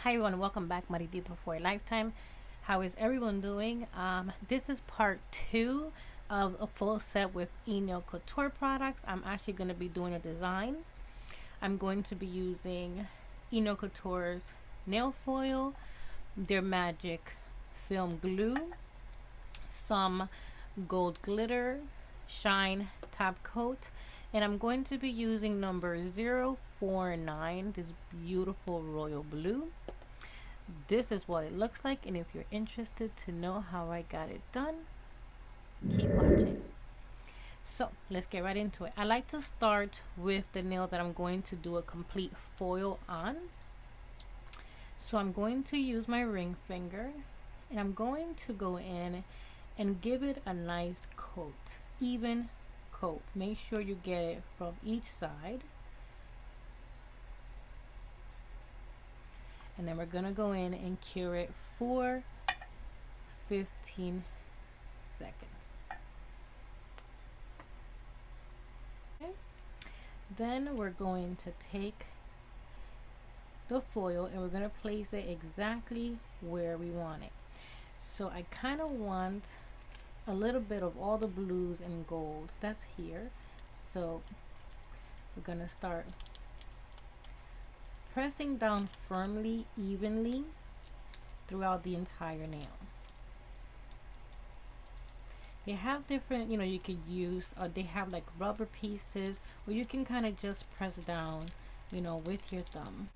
Hi everyone, welcome back, Maridita for a Lifetime. How is everyone doing? This is part two of a full set with enailcouture products. I'm actually going to be doing a design. I'm going to be using enailcouture's nail foil, their magic film glue, some gold glitter, shine top coat, and I'm going to be using number 049, this beautiful royal blue. This is what it looks like, and if you're interested to know how I got it done, keep watching. So let's get right into it. I like to start with the nail that I'm going to do a complete foil on. So I'm going to use my ring finger, and I'm going to go in and give it a nice coat, even coat. Make sure you get it from each side. And then we're gonna go in and cure it for 15 seconds. Okay. Then we're going to take the foil and we're going to place it exactly where we want it. So I kind of want a little bit of all the blues and golds that's here. So we're going to start pressing down firmly, evenly throughout the entire nail. They have different, you could use, they have like rubber pieces, or you can kind of just press down, with your thumb.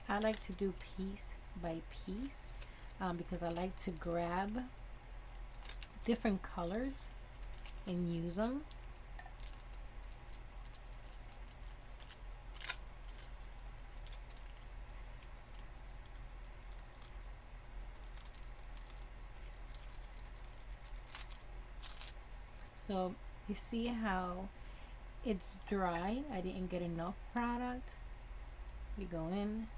I like to do piece by piece because I like to grab different colors and use them. So you see how it's dry. I didn't get enough product. We go in,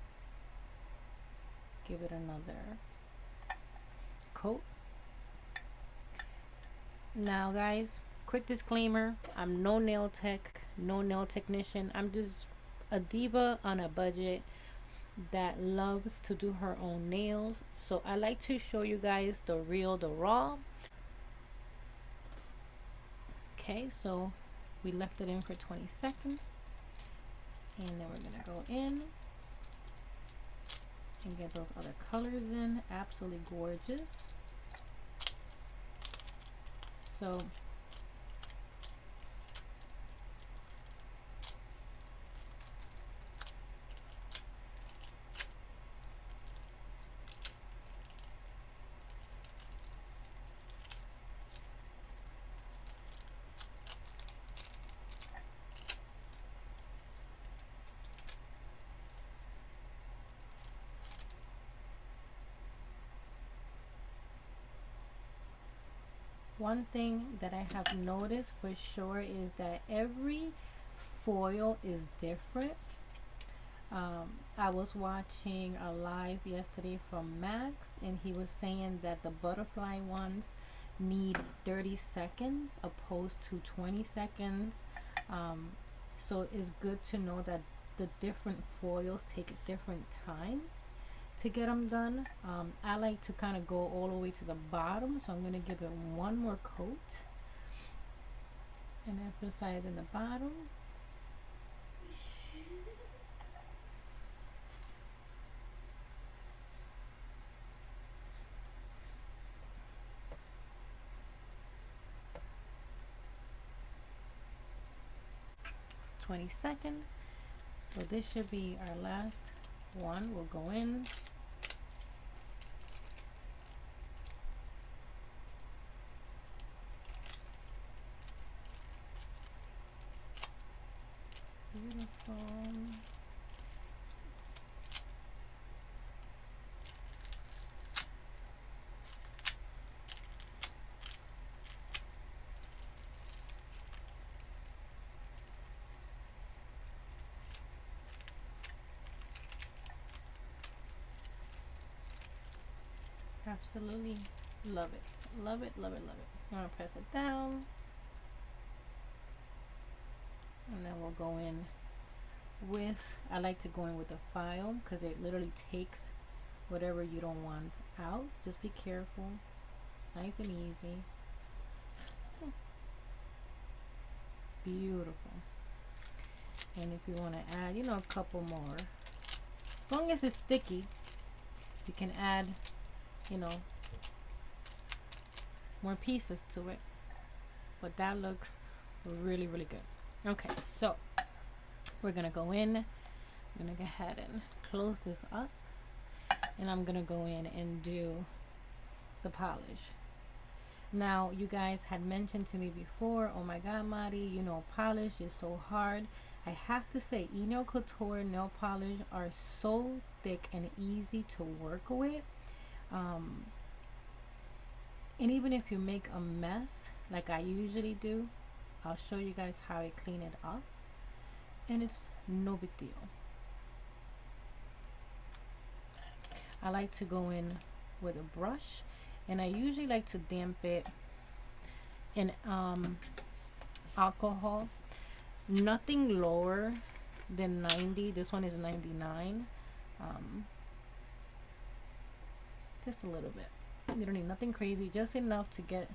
give it another coat. Now guys, quick disclaimer, I'm no nail tech, no nail technician. I'm just a diva on a budget that loves to do her own nails. So I like to show you guys the real, the raw. Okay, so we left it in for 20 seconds. And then we're gonna go in and get those other colors in. Absolutely gorgeous. So one thing that I have noticed for sure is that every foil is different. I was watching a live yesterday from Max, and he was saying that the butterfly ones need 30 seconds opposed to 20 seconds. So it's good to know that the different foils take different times to get them done. I like to kind of go all the way to the bottom, so I'm going to give it one more coat and emphasize in the bottom. 20 seconds. So this should be our last one. We'll go in. Beautiful. Absolutely love it. Love it, love it, love it. I'm gonna press it down, and then we'll go in with, I like to go in with a file because it literally takes whatever you don't want out. Just be careful. Nice and easy. Beautiful. And if you want to add, you know, a couple more, as long as it's sticky, you can add, you know, more pieces to it. But that looks really, really good. Okay, so we're gonna go in. I'm gonna go ahead and close this up, and I'm gonna go in and do the polish. Now, you guys had mentioned to me before, oh my god, Mari, you know, polish is so hard. I have to say, enailcouture nail polish are so thick and easy to work with. And even if you make a mess, like I usually do, I'll show you guys how I clean it up. And it's no big deal. I like to go in with a brush, and I usually like to damp it in alcohol. Nothing lower than 90. This one is 99. Just a little bit. You don't need nothing crazy, just enough to get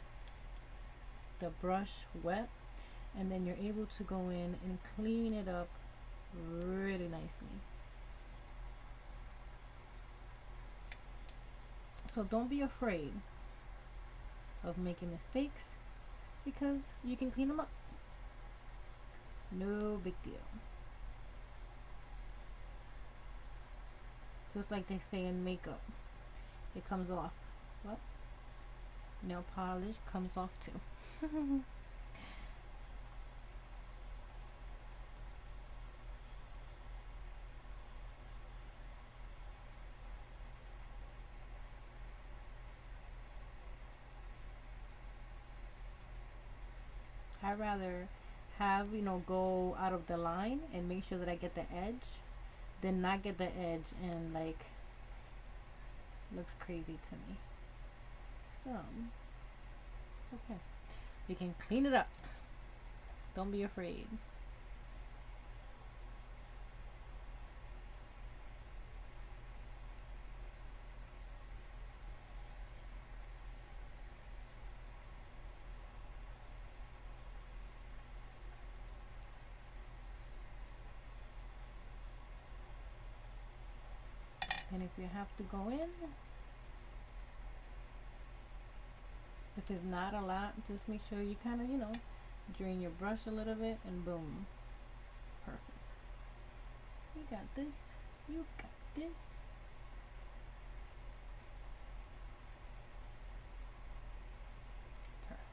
the brush wet, and then you're able to go in and clean it up really nicely. So don't be afraid of making mistakes, because you can clean them up. No big deal. Just like they say in makeup, it comes off. Well, nail polish comes off too. I'd rather have, you know, go out of the line and make sure that I get the edge than not get the edge and like looks crazy to me. So it's okay. You can clean it up. Don't be afraid. And if you have to go in, if it's not a lot, just make sure you kind of, you know, drain your brush a little bit, and boom. Perfect. You got this. You got this. Perfect.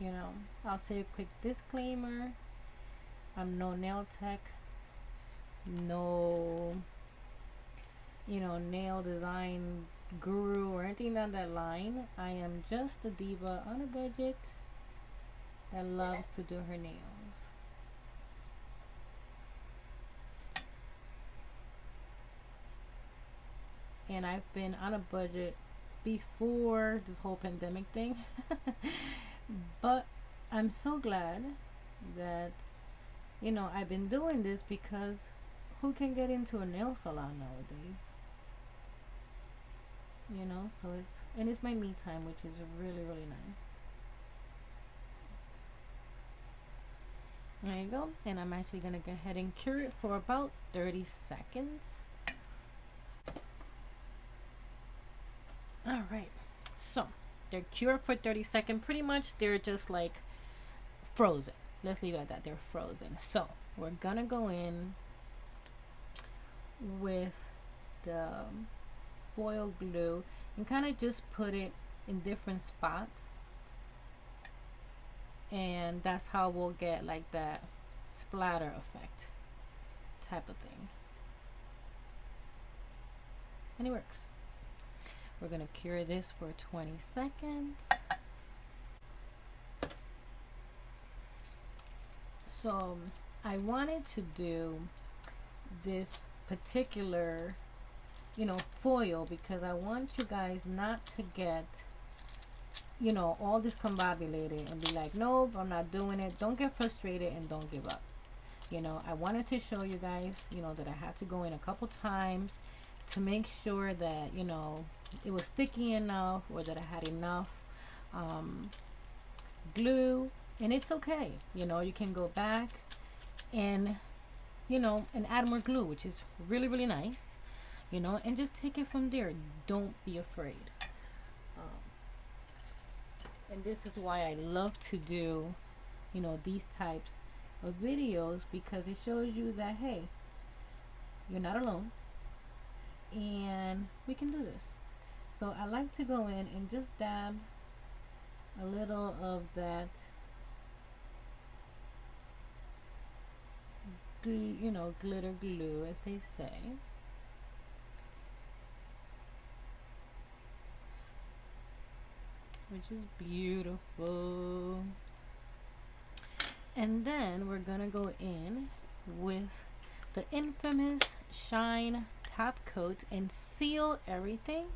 You know, I'll say a quick disclaimer. I'm no nail tech, no, you know, nail design guru or anything down that line. I am just a diva on a budget that loves to do her nails. And I've been on a budget before this whole pandemic thing. But I'm so glad that, you know, I've been doing this, because who can get into a nail salon nowadays? You know, so it's my me time, which is really, really nice. There you go. And I'm actually gonna go ahead and cure it for about 30 seconds. All right, so they're cured for 30 seconds. Pretty much they're just like frozen. Let's leave it at that. They're frozen. So we're gonna go in with the foil glue and kind of just put it in different spots, and that's how we'll get like that splatter effect type of thing. And it works. We're going to cure this for 20 seconds. So I wanted to do this particular, foil, because I want you guys not to get, all discombobulated and be like, nope, I'm not doing it. Don't get frustrated and don't give up. I wanted to show you guys, that I had to go in a couple times to make sure that, it was sticky enough, or that I had enough glue. And it's okay. You can go back and, and add more glue, which is really, really nice, and just take it from there. Don't be afraid. And this is why I love to do, these types of videos, because it shows you that, hey, you're not alone and we can do this. So I like to go in and just dab a little of that glue, glitter glue, as they say. Which is beautiful. And then we're gonna go in with the infamous Shine top coat and seal everything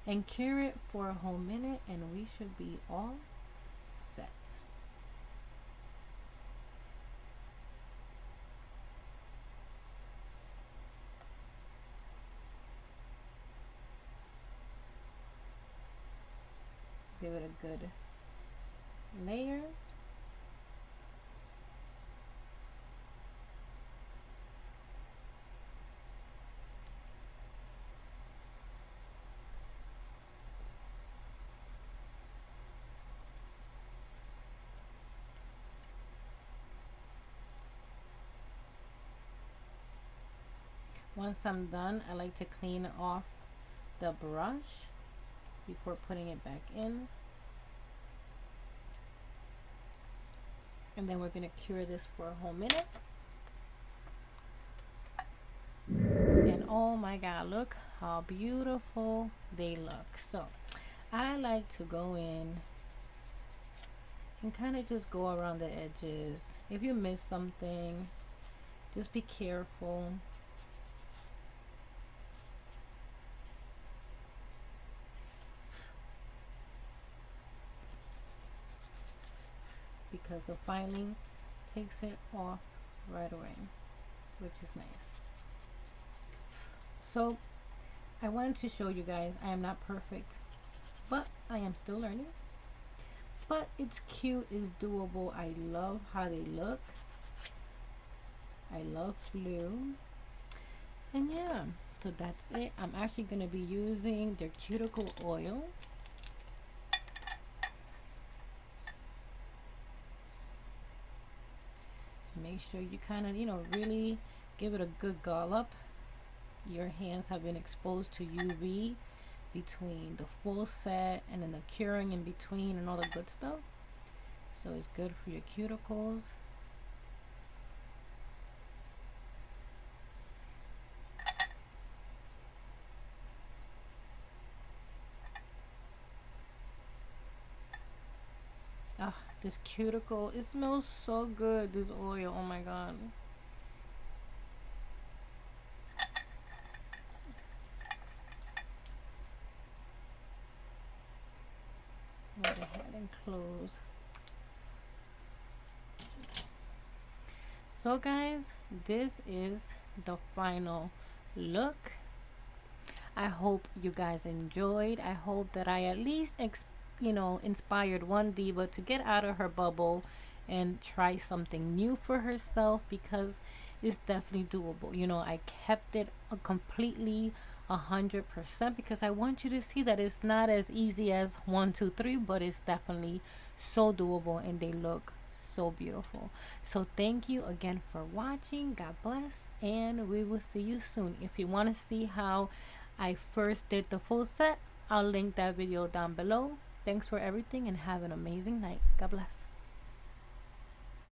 and cure it for a whole minute, and we should be all set. Give it a good layer. Once I'm done, I like to clean off the brush before putting it back in. And then we're going to cure this for a whole minute. And oh my god, look how beautiful they look. So I like to go in and kind of just go around the edges. If you miss something, just be careful. Because the filing takes it off right away, which is nice. So I wanted to show you guys, I am not perfect, but I am still learning. But it's cute, it's doable. I love how they look. I love blue. And yeah, so that's it. I'm actually going to be using their cuticle oil. Make sure you kind of, really give it a good dollop. Your hands have been exposed to UV between the full set and then the curing in between and all the good stuff. So it's good for your cuticles. Ah, this cuticle, it smells so good, this oil, oh my god. Go ahead and close. So guys, this is the final look. I hope you guys enjoyed. I hope that I at least inspired one diva to get out of her bubble and try something new for herself, because it's definitely doable. I kept it completely 100% because I want you to see that it's not as easy as 1, 2, 3, but it's definitely so doable and they look so beautiful. So thank you again for watching. God bless, and we will see you soon. If you want to see how I first did the full set, I'll link that video down below. Thanks for everything and have an amazing night. God bless.